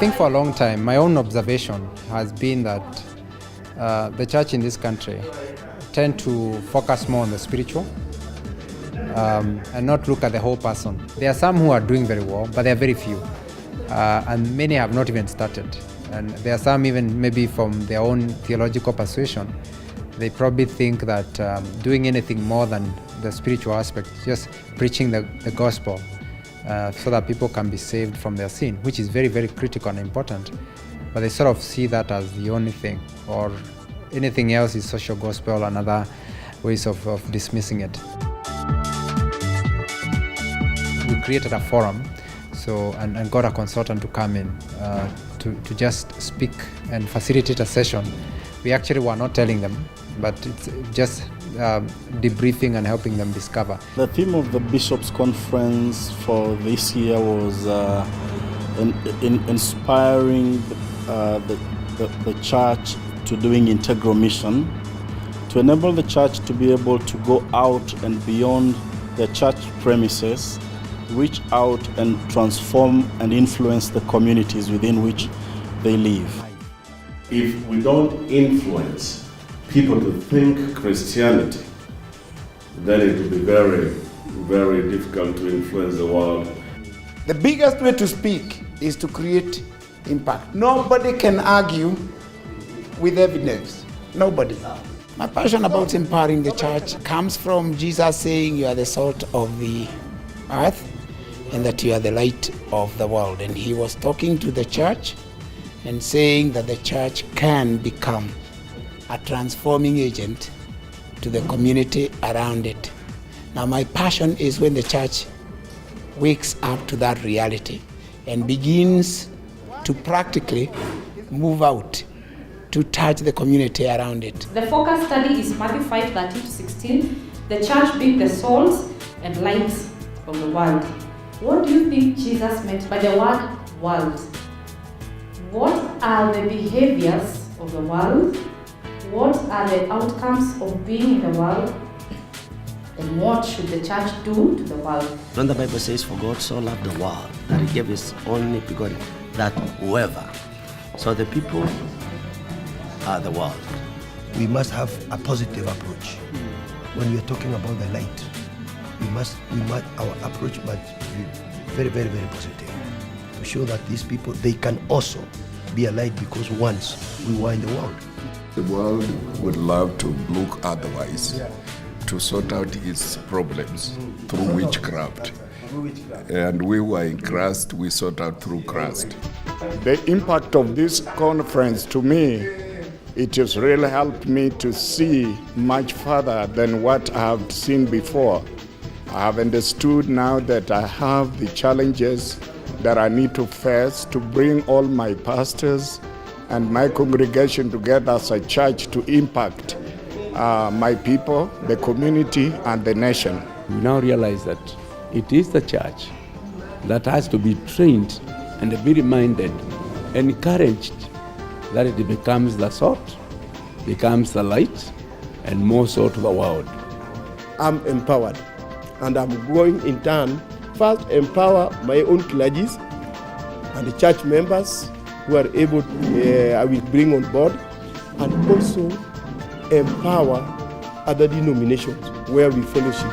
think for a long time, my own observation has been that the church in this country tend to focus more on the spiritual and not look at the whole person. There are some who are doing very well, but there are very few. And many have not even started. And there are some even maybe from their own theological persuasion, they probably think that doing anything more than the spiritual aspect, just preaching the gospel so that people can be saved from their sin, which is very, very critical and important. But they sort of see that as the only thing, or anything else is social gospel and other ways of dismissing it. We created a forum and got a consultant to come in to just speak and facilitate a session. We actually were not telling them, but it's just debriefing and helping them discover. The theme of the Bishops' Conference for this year was inspiring the church to doing integral mission, to enable the church to be able to go out and beyond the church premises, reach out and transform and influence the communities within which they live. If we don't influence people to think Christianity, then it will be very, very difficult to influence the world. The biggest way to speak is to create impact. Nobody can argue with evidence. Nobody. My passion about empowering the church comes from Jesus saying you are the salt of the earth and that you are the light of the world. And he was talking to the church and saying that the church can become a transforming agent to the community around it. Now my passion is when the church wakes up to that reality and begins to practically move out to touch the community around it. The focus study is Matthew 5:13-16, the church being the salt and light of the world. What do you think Jesus meant by the word world? What are the behaviors of the world? What are the outcomes of being in the world? And what should the church do to the world? When the Bible says, for God so loved the world, that he gave his only begotten, that whoever. So the people are the world. We must have a positive approach. When we are talking about the light, our approach must be very, very, very positive to show that these people, they can also be a light because once we were in the world. The world would love to look otherwise, to sort out its problems through witchcraft. And we who are in Christ, we sort out through Christ. The impact of this conference to me, it has really helped me to see much further than what I have seen before. I have understood now that I have the challenges that I need to face to bring all my pastors and my congregation together as a church to impact my people, the community, and the nation. We now realize that it is the church that has to be trained and be reminded, encouraged, that it becomes the salt, becomes the light, and more so to the world. I'm empowered, and I'm going in turn first empower my own clergies and the church members who are able, I will bring on board, and also empower other denominations where we fellowship.